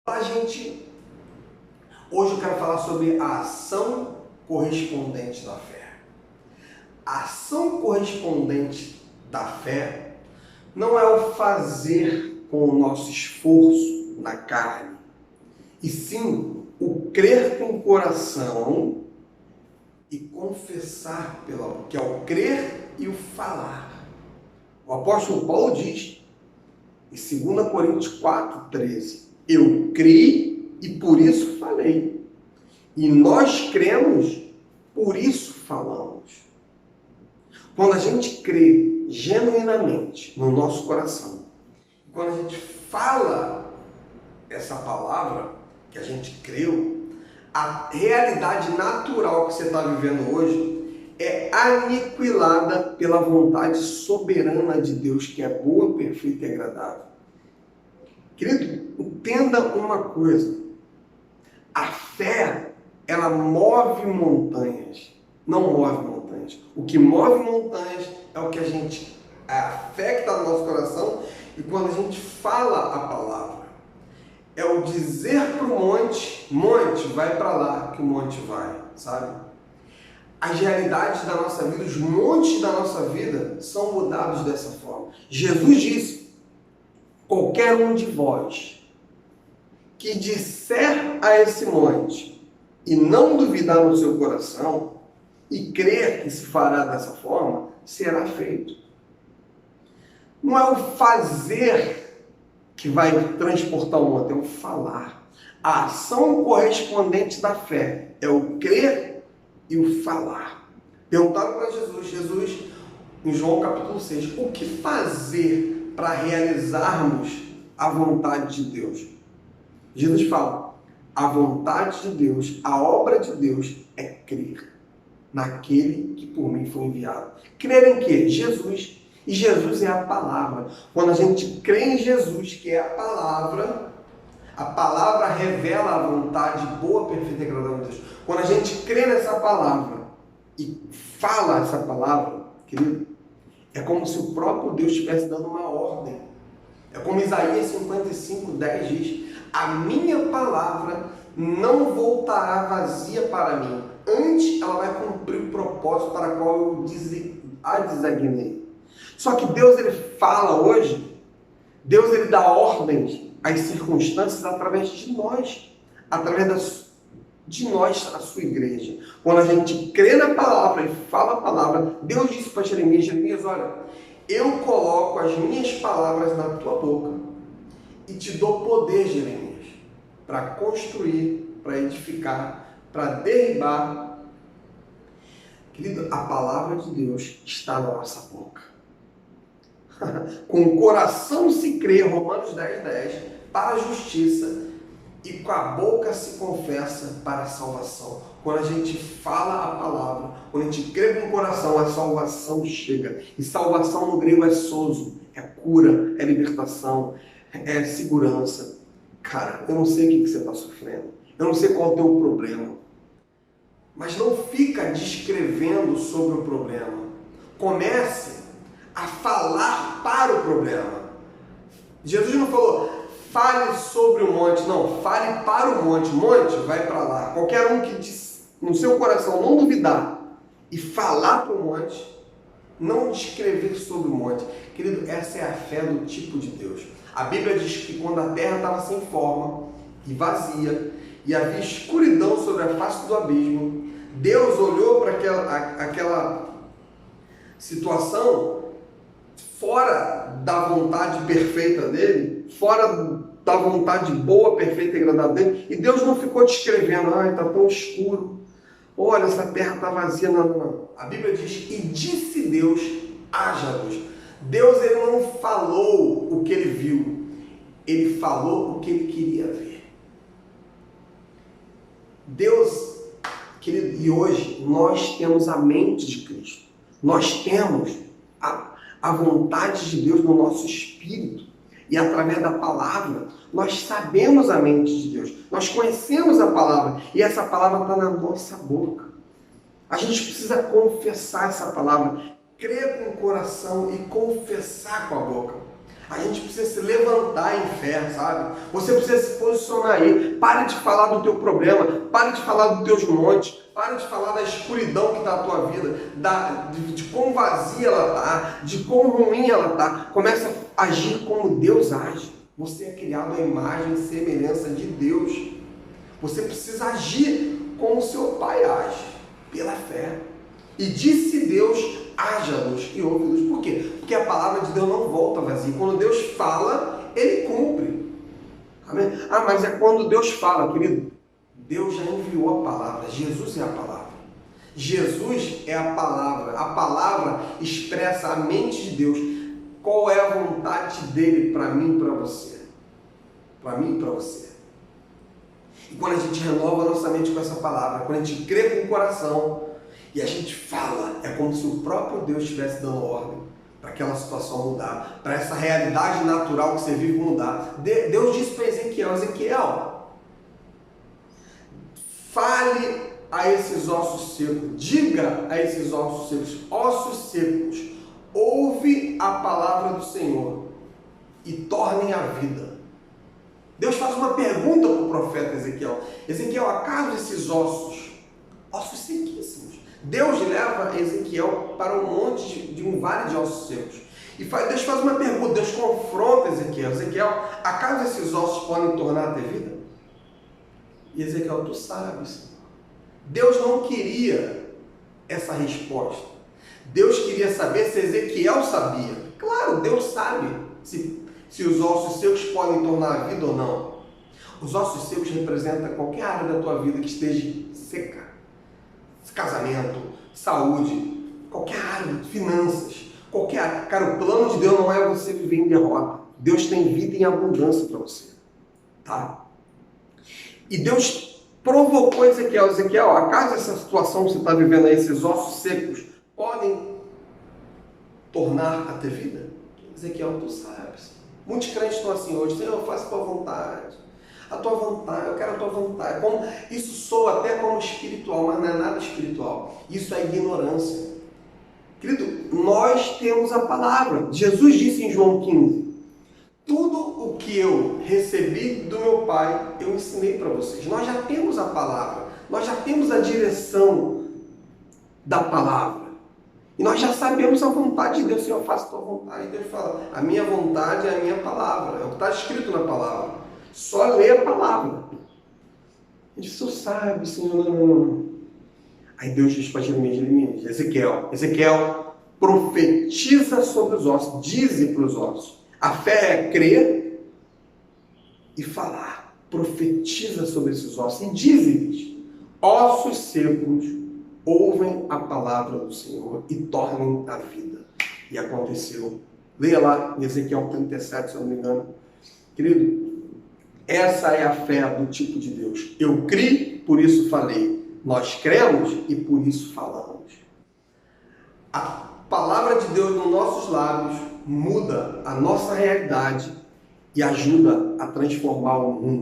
Hoje eu quero falar sobre a ação correspondente da fé. A ação correspondente da fé não é o fazer com o nosso esforço na carne, e sim o crer com o coração e confessar pela boca, que é o crer e o falar. O apóstolo Paulo diz em 2 Coríntios 4:13, eu criei e por isso falei. E nós cremos, por isso falamos. Quando a gente crê genuinamente no nosso coração, quando a gente fala essa palavra que a gente creu, a realidade natural que você está vivendo hoje é aniquilada pela vontade soberana de Deus, que é boa, perfeita e agradável. Querido, entenda uma coisa. A fé, ela move montanhas, não move montanhas. O que move montanhas é o que é a fé que está no nosso coração, e quando a gente fala a palavra, é o dizer para o monte, monte, vai para lá, que o monte vai, sabe? As realidades da nossa vida, os montes da nossa vida são mudados dessa forma. Jesus disse, qualquer um de vós que disser a esse monte e não duvidar no seu coração e crer que se fará dessa forma, será feito. Não é o fazer que vai transportar o monte, é o falar. A ação correspondente da fé é o crer e o falar. Perguntaram para Jesus, em João capítulo 6, o que fazer para realizarmos a vontade de Deus? Jesus fala, a vontade de Deus, a obra de Deus é crer naquele que por mim foi enviado. Crer em quê? Jesus. E Jesus é a palavra. Quando a gente crê em Jesus, que é a palavra revela a vontade boa, perfeita e agradável de Deus. Quando a gente crê nessa palavra e fala essa palavra, querido, é como se o próprio Deus estivesse dando uma ordem. É como Isaías 55:10 diz, a minha palavra não voltará vazia para mim, antes ela vai cumprir o propósito para o qual eu a designei. Só que Deus, ele fala hoje, Deus, ele dá ordens às circunstâncias através de nós, de nós, a sua igreja. Quando a gente crê na palavra e fala a palavra, Deus disse para Jeremias, olha, eu coloco as minhas palavras na tua boca e te dou poder, Jeremias, para construir, para edificar, para derribar. Querido, a palavra de Deus está na nossa boca. Com o coração se crê, Romanos 10:10, para a justiça, e com a boca se confessa para a salvação. Quando a gente fala a palavra, quando a gente crê com o coração, a salvação chega. E salvação no grego é sozo, é cura, é libertação, é segurança. Cara, eu não sei o que você está sofrendo, eu não sei qual é o teu problema, mas não fica descrevendo sobre o problema. Comece a falar para o problema. Jesus não falou, fale sobre o monte, não, fale para o monte, monte vai para lá. Qualquer um que diz no seu coração não duvidar e falar para o monte, não descrever sobre o monte. Querido, essa é a fé do tipo de Deus. A Bíblia diz que quando a terra estava sem forma e vazia e havia escuridão sobre a face do abismo, Deus olhou para aquela situação fora da vontade perfeita dele, fora da vontade boa, perfeita e agradável dele, e Deus não ficou descrevendo, está tão escuro, olha, essa terra está vazia, não. A Bíblia diz, e disse Deus, haja luz. Deus, ele não falou o que ele viu, ele falou o que ele queria ver. Deus, querido, e hoje nós temos a mente de Cristo, nós temos a vontade de Deus no nosso espírito, e através da palavra, nós sabemos a mente de Deus, nós conhecemos a palavra, e essa palavra está na nossa boca. A gente precisa confessar essa palavra, crer com o coração e confessar com a boca. A gente precisa se levantar em fé, sabe? Você precisa se posicionar aí. Pare de falar do teu problema, pare de falar dos teus montes, pare de falar da escuridão que está na tua vida, de quão vazia ela está, de quão ruim ela está. Começa a agir como Deus age. Você é criado à imagem e semelhança de Deus. Você precisa agir como seu Pai age, pela fé. E disse Deus, haja luz e houve luz. Por quê? Porque a palavra de Deus não volta vazia. Quando Deus fala, Ele cumpre. Amém? Ah, mas é quando Deus fala, querido. Deus já enviou a palavra. Jesus é a palavra. Jesus é a palavra. A palavra expressa a mente de Deus. Qual é a vontade dele para mim e para você? Para mim e para você. E quando a gente renova a nossa mente com essa palavra, quando a gente crê com o coração e a gente fala, é como se o próprio Deus estivesse dando ordem para aquela situação mudar, para essa realidade natural que você vive mudar. Deus disse para Ezequiel, Ezequiel, fale a esses ossos secos, diga a esses ossos secos, ouve a palavra do Senhor e tornem a vida. Deus faz uma pergunta para o profeta Ezequiel. Ezequiel, acaso esses ossos sequíssimos, Deus leva Ezequiel para um monte de um vale de ossos secos. E Deus faz uma pergunta, Deus confronta Ezequiel. Ezequiel, acaso esses ossos podem tornar a ter vida? E Ezequiel, tu sabes. Deus não queria essa resposta. Deus queria saber se Ezequiel sabia. Claro, Deus sabe se os ossos secos podem tornar a vida ou não. Os ossos secos representam qualquer área da tua vida que esteja seca. Casamento, saúde, qualquer área, finanças, qualquer área. Cara, o plano de Deus não é você viver em derrota. Deus tem vida em abundância para você. Tá? E Deus provocou Ezequiel. Ezequiel, acaso essa situação que você está vivendo aí, esses ossos secos, podem tornar a ter vida? Ezequiel, tu sabes. Muitos crentes estão assim hoje, Senhor, faça a tua vontade. A tua vontade, eu quero a tua vontade. Isso soa até como espiritual, mas não é nada espiritual. Isso é ignorância. Querido, nós temos a palavra. Jesus disse em João 15, tudo o que eu recebi do meu Pai, eu ensinei para vocês. Nós já temos a palavra. Nós já temos a direção da palavra. E nós já sabemos a vontade de Deus. Senhor, faça a tua vontade. E Deus fala, a minha vontade é a minha palavra. É o que está escrito na palavra. Só lê a palavra. Ele disse, o sabe, Senhor, não. Aí Deus diz para Jeremias, Ezequiel, profetiza sobre os ossos, dize para os ossos. A fé é crer e falar. Profetiza sobre esses ossos e dize-lhes, ossos secos, ouvem a palavra do Senhor e tornem a vida. E aconteceu. Leia lá em Ezequiel 37, se eu não me engano. Querido, essa é a fé do tipo de Deus. Eu criei, por isso falei. Nós cremos e por isso falamos. A palavra de Deus nos nossos lábios muda a nossa realidade e ajuda a transformar o mundo.